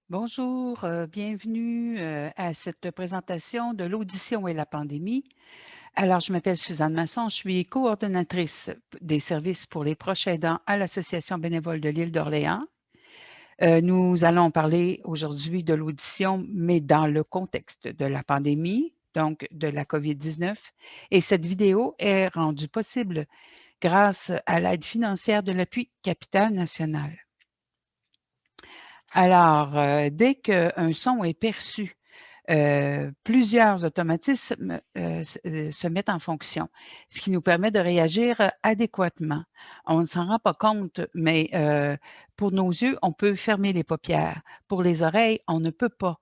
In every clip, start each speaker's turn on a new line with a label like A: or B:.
A: Bonjour, bienvenue à cette présentation de l'audition et la pandémie. Alors, je m'appelle Suzanne Masson, je suis coordonnatrice des services pour les proches aidants à l'Association bénévole de l'île d'Orléans. Nous allons parler aujourd'hui de l'audition, mais dans le contexte de la pandémie, donc de la COVID-19. Et cette vidéo est rendue possible grâce à l'aide financière de l'appui Capital National. Alors, dès qu'un son est perçu, plusieurs automatismes se mettent en fonction, ce qui nous permet de réagir adéquatement. On ne s'en rend pas compte, mais pour nos yeux, on peut fermer les paupières. Pour les oreilles, on ne peut pas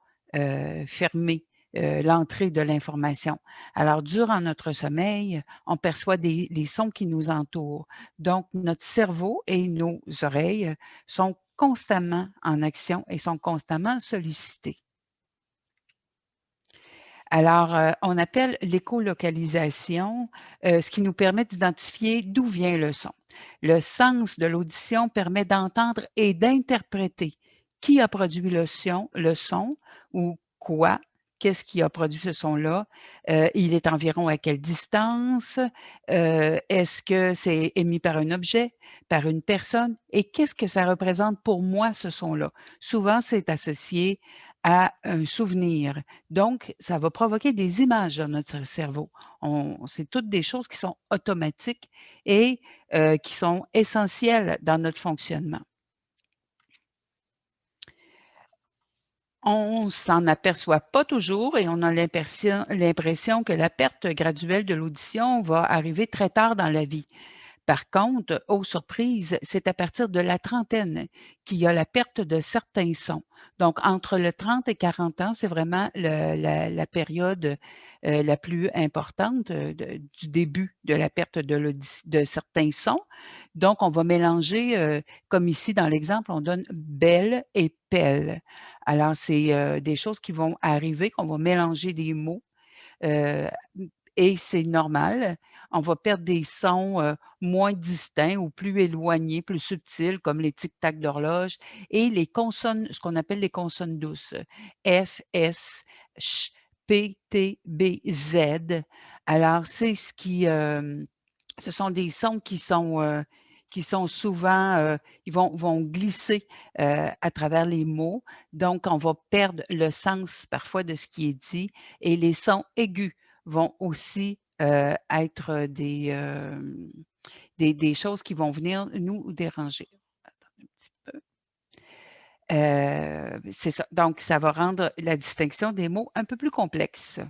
A: fermer l'entrée de l'information. Alors, durant notre sommeil, on perçoit les sons qui nous entourent. Donc, notre cerveau et nos oreilles sont constamment en action et sont constamment sollicités. Alors, on appelle l'écolocalisation, ce qui nous permet d'identifier d'où vient le son. Le sens de l'audition permet d'entendre et d'interpréter qui a produit le son ou quoi, qu'est-ce qui a produit ce son-là, il est environ à quelle distance, est-ce que c'est émis par un objet, par une personne et qu'est-ce que ça représente pour moi ce son-là? Souvent, c'est associé à un souvenir. Donc, ça va provoquer des images dans notre cerveau. C'est toutes des choses qui sont automatiques et qui sont essentielles dans notre fonctionnement. On s'en aperçoit pas toujours et on a l'impression que la perte graduelle de l'audition va arriver très tard dans la vie. Par contre, aux surprises, c'est à partir de la trentaine qu'il y a la perte de certains sons. Donc, entre le 30 et 40 ans, c'est vraiment la période la plus importante du début de la perte de certains sons. Donc, on va mélanger, comme ici dans l'exemple, on donne belle et pelle. Alors, c'est des choses qui vont arriver, qu'on va mélanger des mots. euh, et c'est normal. On va perdre des sons, moins distincts ou plus éloignés, plus subtils, comme les tic-tac d'horloge et les consonnes, ce qu'on appelle les consonnes douces, F, S, ch, P, T, B, Z. Alors, c'est ce sont des sons qui sont souvent, ils vont glisser, à travers les mots. Donc, on va perdre le sens parfois de ce qui est dit et les sons aigus vont aussi, être des choses qui vont venir nous déranger. Attendez un petit peu. C'est ça. Donc, ça va rendre la distinction des mots un peu plus complexe.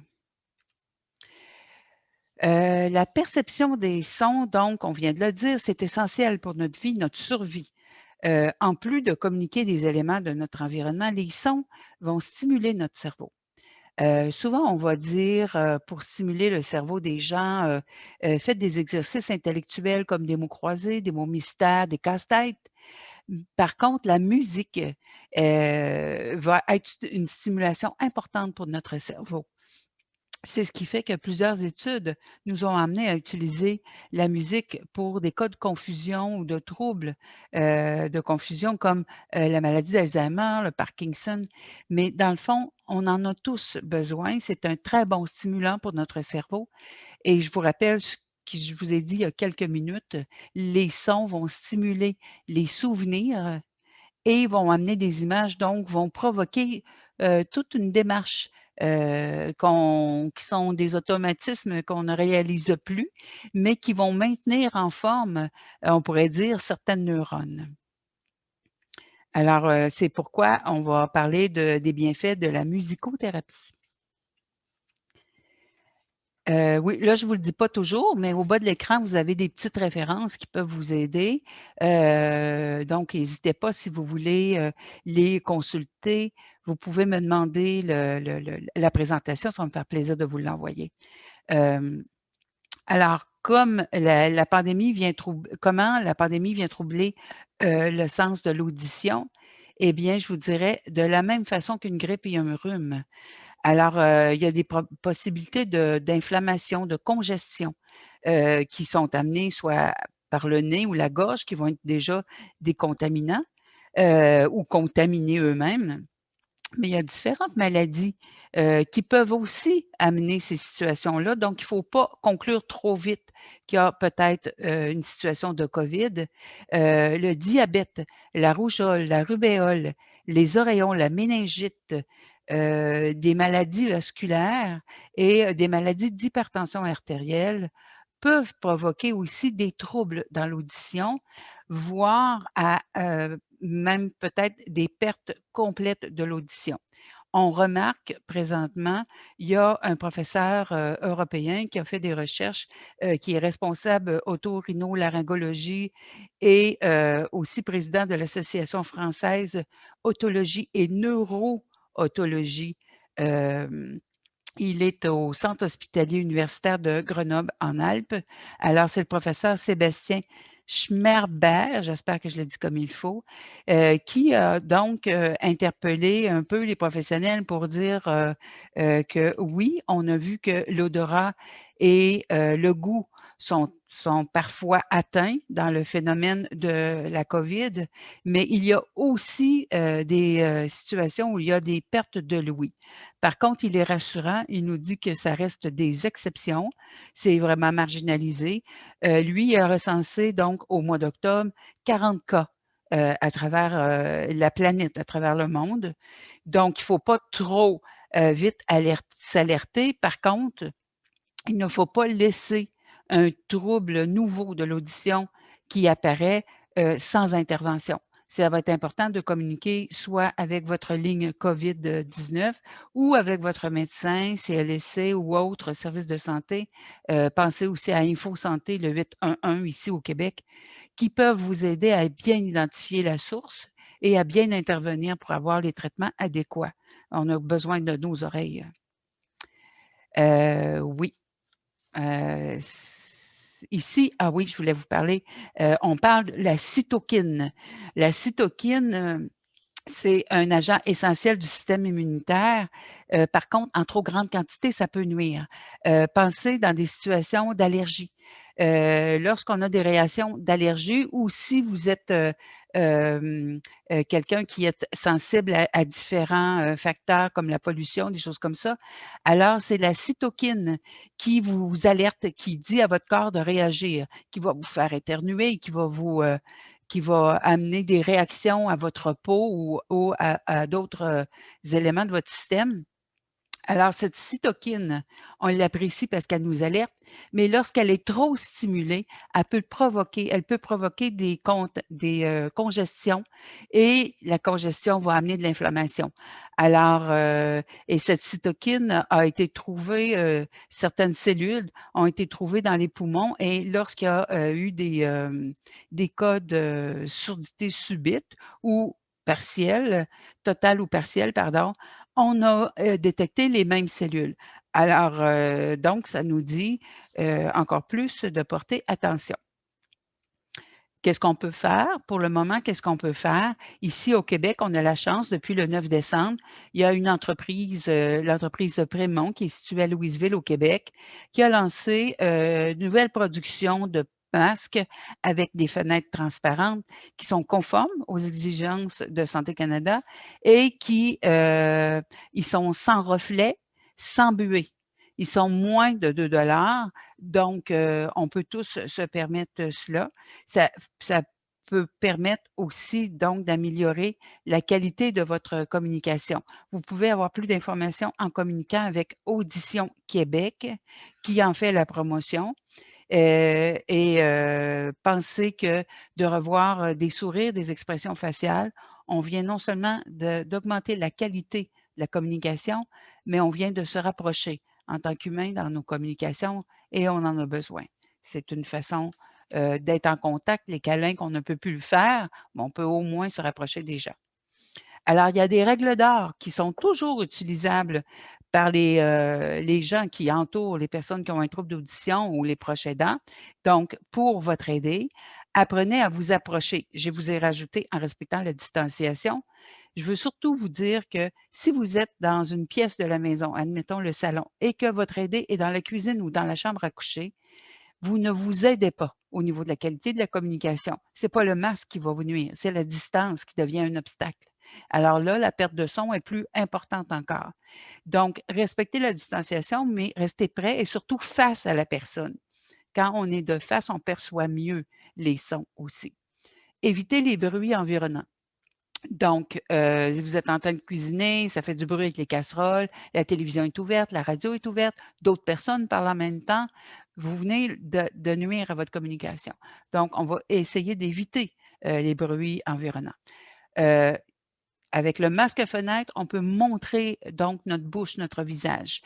A: La perception des sons, donc, on vient de le dire, c'est essentiel pour notre vie, notre survie. En plus de communiquer des éléments de notre environnement, les sons vont stimuler notre cerveau. Souvent, on va dire, pour stimuler le cerveau des gens, faites des exercices intellectuels comme des mots croisés, des mots mystères, des casse-têtes. Par contre, la musique, va être une stimulation importante pour notre cerveau. C'est ce qui fait que plusieurs études nous ont amenés à utiliser la musique pour des cas de confusion ou de troubles, de confusion comme, la maladie d'Alzheimer, le Parkinson. Mais dans le fond, on en a tous besoin. C'est un très bon stimulant pour notre cerveau et je vous rappelle ce que je vous ai dit il y a quelques minutes, les sons vont stimuler les souvenirs et vont amener des images, donc vont provoquer, toute une démarche, qui sont des automatismes qu'on ne réalise plus, mais qui vont maintenir en forme, on pourrait dire certaines neurones. Alors, c'est pourquoi on va parler des bienfaits de la musicothérapie. Oui, là, je ne vous le dis pas toujours, mais au bas de l'écran, vous avez des petites références qui peuvent vous aider. Donc, n'hésitez pas si vous voulez, les consulter. Vous pouvez me demander la présentation, ça va me faire plaisir de vous l'envoyer. Alors, comme la pandémie vient comment la pandémie vient troubler, le sens de l'audition? Eh bien, je vous dirais de la même façon qu'une grippe et un rhume. Alors, il y a des possibilités d'inflammation, de congestion, qui sont amenées soit par le nez ou la gorge, qui vont être déjà des contaminants, ou contaminés eux-mêmes. Mais il y a différentes maladies, qui peuvent aussi amener ces situations-là. Donc, il ne faut pas conclure trop vite qu'il y a peut-être, une situation de COVID. Le diabète, la rougeole, la rubéole, les oreillons, la méningite, des maladies vasculaires et des maladies d'hypertension artérielle peuvent provoquer aussi des troubles dans l'audition, voire à, même peut-être des pertes complètes de l'audition. On remarque présentement, il y a un professeur, européen qui a fait des recherches, qui est responsable otorhinolaryngologie et aussi président de l'Association française otologie et neuro-otologie. Il est au Centre hospitalier universitaire de Grenoble en Alpes. Alors, c'est le professeur Sébastien Schmerber, j'espère que je le dis comme il faut, qui a donc interpellé un peu les professionnels pour dire que oui, on a vu que l'odorat et le goût sont parfois atteints dans le phénomène de la COVID, mais il y a aussi des situations où il y a des pertes de l'ouïe. Par contre, il est rassurant, il nous dit que ça reste des exceptions, c'est vraiment marginalisé. Lui, il a recensé donc au mois d'octobre 40 cas à travers la planète, à travers le monde. Donc, il ne faut pas trop vite s'alerter. Par contre, il ne faut pas laisser un trouble nouveau de l'audition qui apparaît sans intervention. Ça va être important de communiquer soit avec votre ligne COVID-19 ou avec votre médecin, CLSC ou autre service de santé. Pensez aussi à Info Santé, le 811 ici au Québec, qui peuvent vous aider à bien identifier la source et à bien intervenir pour avoir les traitements adéquats. On a besoin de nos oreilles. Oui. Ici, ah oui, je voulais vous parler, on parle de la cytokine. La cytokine, c'est un agent essentiel du système immunitaire. Par contre, en trop grande quantité, ça peut nuire. Pensez dans des situations d'allergie. Lorsqu'on a des réactions d'allergie ou si vous êtes quelqu'un qui est sensible à différents facteurs comme la pollution, des choses comme ça, alors c'est la cytokine qui vous alerte, qui dit à votre corps de réagir, qui va vous faire éternuer, qui va amener des réactions à votre peau ou à d'autres éléments de votre système. Alors, cette cytokine, on l'apprécie parce qu'elle nous alerte, mais lorsqu'elle est trop stimulée, elle peut provoquer des congestions et la congestion va amener de l'inflammation. Alors, et cette cytokine a été trouvée, certaines cellules ont été trouvées dans les poumons et lorsqu'il y a eu des cas de surdité subite ou partielle, totale ou partielle, pardon, on a détecté les mêmes cellules. Alors, donc, ça nous dit encore plus de porter attention. Qu'est-ce qu'on peut faire? Pour le moment, qu'est-ce qu'on peut faire? Ici, au Québec, on a la chance, depuis le 9 décembre, il y a une entreprise, l'entreprise de Prémont, qui est située à Louisville, au Québec, qui a lancé une nouvelle production de masques avec des fenêtres transparentes qui sont conformes aux exigences de Santé Canada et ils sont sans reflet, sans buée. Ils sont moins de 2 donc on peut tous se permettre cela. Ça ça peut permettre aussi donc d'améliorer la qualité de votre communication. Vous pouvez avoir plus d'informations en communiquant avec Audition Québec, qui en fait la promotion, et pensez que de revoir, des sourires, des expressions faciales, on vient non seulement d'augmenter la qualité de la communication, mais on vient de se rapprocher en tant qu'humain dans nos communications et on en a besoin. C'est une façon, d'être en contact, les câlins qu'on ne peut plus le faire, mais on peut au moins se rapprocher des gens. Alors, il y a des règles d'or qui sont toujours utilisables par les gens qui entourent les personnes qui ont un trouble d'audition ou les proches aidants. Donc, pour votre aider, apprenez à vous approcher. Je vous ai rajouté en respectant la distanciation. Je veux surtout vous dire que si vous êtes dans une pièce de la maison, admettons le salon, et que votre aidé est dans la cuisine ou dans la chambre à coucher, vous ne vous aidez pas au niveau de la qualité de la communication. Ce n'est pas le masque qui va vous nuire, c'est la distance qui devient un obstacle. Alors là, la perte de son est plus importante encore. Donc, respectez la distanciation, mais restez prêt et surtout face à la personne. Quand on est de face, on perçoit mieux les sons aussi. Évitez les bruits environnants. Donc, vous êtes en train de cuisiner, ça fait du bruit avec les casseroles, la télévision est ouverte, la radio est ouverte, d'autres personnes parlent en même temps. Vous venez de nuire à votre communication. Donc, on va essayer d'éviter les bruits environnants. Euh, Avec le masque fenêtre, on peut montrer donc notre bouche, notre visage.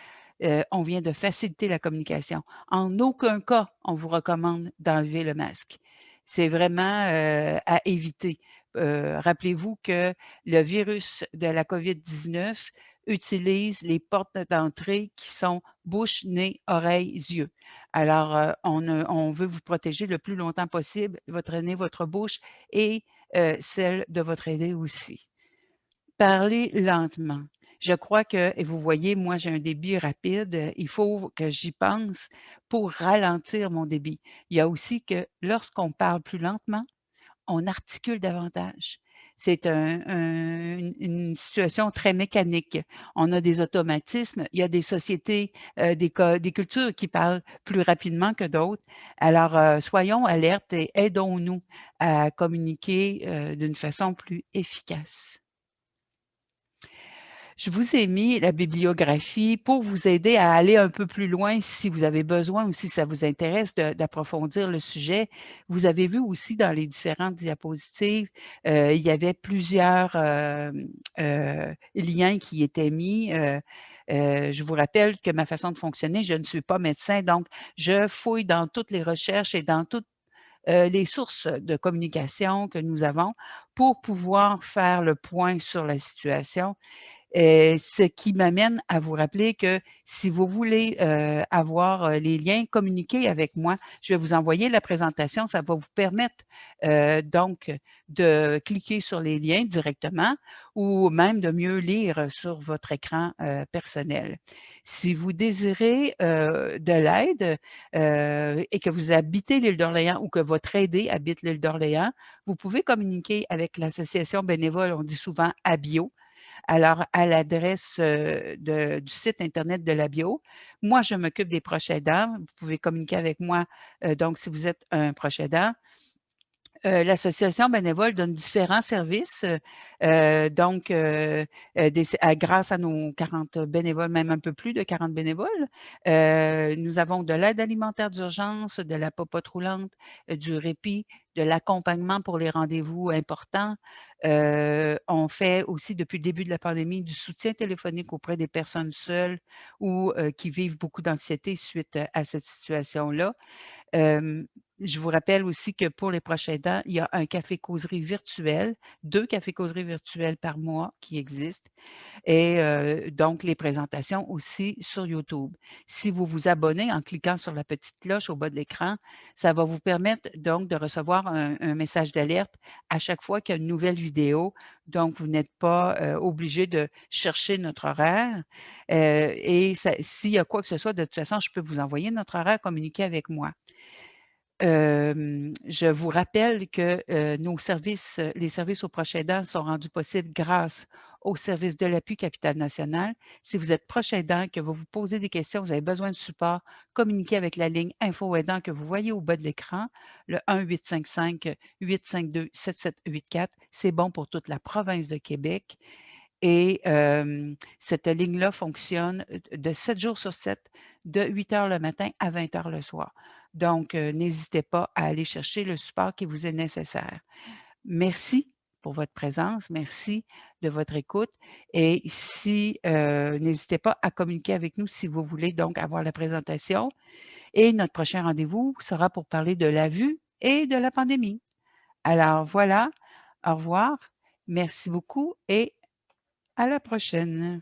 A: On vient de faciliter la communication. En aucun cas, on vous recommande d'enlever le masque. C'est vraiment à éviter. Rappelez-vous que le virus de la COVID-19 utilise les portes d'entrée qui sont bouche, nez, oreilles, yeux. Alors, on veut vous protéger le plus longtemps possible, votre nez, votre bouche et celle de votre aidé aussi. Parler lentement. Je crois que et vous voyez, moi, j'ai un débit rapide, il faut que j'y pense pour ralentir mon débit. Il y a aussi que lorsqu'on parle plus lentement, on articule davantage. C'est une situation très mécanique. On a des automatismes, il y a des sociétés, des cultures qui parlent plus rapidement que d'autres. Alors, soyons alertes et aidons-nous à communiquer, d'une façon plus efficace. Je vous ai mis la bibliographie pour vous aider à aller un peu plus loin si vous avez besoin ou si ça vous intéresse d'approfondir le sujet. Vous avez vu aussi dans les différentes diapositives, il y avait plusieurs, liens qui étaient mis. Je vous rappelle que ma façon de fonctionner, je ne suis pas médecin, donc je fouille dans toutes les recherches et dans toutes, les sources de communication que nous avons pour pouvoir faire le point sur la situation. Ce qui m'amène à vous rappeler que si vous voulez, avoir, les liens, communiquer avec moi. Je vais vous envoyer la présentation. Ça va vous permettre, donc de cliquer sur les liens directement ou même de mieux lire sur votre écran, personnel. Si vous désirez, de l'aide, et que vous habitez l'île d'Orléans ou que votre aidé habite l'île d'Orléans, vous pouvez communiquer avec l'association bénévole, on dit souvent ABIO, alors, à l'adresse, du site internet de la bio. Moi, je m'occupe des proches aidants. Vous pouvez communiquer avec moi, donc si vous êtes un proche aidant. L'association bénévole donne différents services, donc grâce à nos 40 bénévoles, même un peu plus de 40 bénévoles, nous avons de l'aide alimentaire d'urgence, de la popote roulante, du répit, de l'accompagnement pour les rendez-vous importants. On fait aussi depuis le début de la pandémie du soutien téléphonique auprès des personnes seules ou qui vivent beaucoup d'anxiété suite à cette situation-là. Hem, je vous rappelle aussi que pour les proches aidants, il y a un café-causerie virtuel, 2 cafés-causeries virtuels par mois qui existent et donc les présentations aussi sur YouTube. Si vous vous abonnez en cliquant sur la petite cloche au bas de l'écran, ça va vous permettre donc de recevoir un message d'alerte à chaque fois qu'il y a une nouvelle vidéo. Donc vous n'êtes pas, obligé de chercher notre horaire, et s'il y a quoi que ce soit, de toute façon, je peux vous envoyer notre horaire, communiquer avec moi. Je vous rappelle que, nos services, les services aux proches aidants sont rendus possibles grâce au service de l'appui Capitale Nationale. Si vous êtes proche aidant, que vous vous posez des questions, vous avez besoin de support, communiquez avec la ligne Info aidant que vous voyez au bas de l'écran, le 1-855-852-7784. C'est bon pour toute la province de Québec et cette ligne-là fonctionne, de 7 jours sur 7, de 8 heures le matin à 20 heures le soir. Donc, n'hésitez pas à aller chercher le support qui vous est nécessaire. Merci pour votre présence, merci de votre écoute et si n'hésitez pas à communiquer avec nous si vous voulez donc avoir la présentation et notre prochain rendez-vous sera pour parler de la vue et de la pandémie. Alors voilà, au revoir, merci beaucoup et à la prochaine.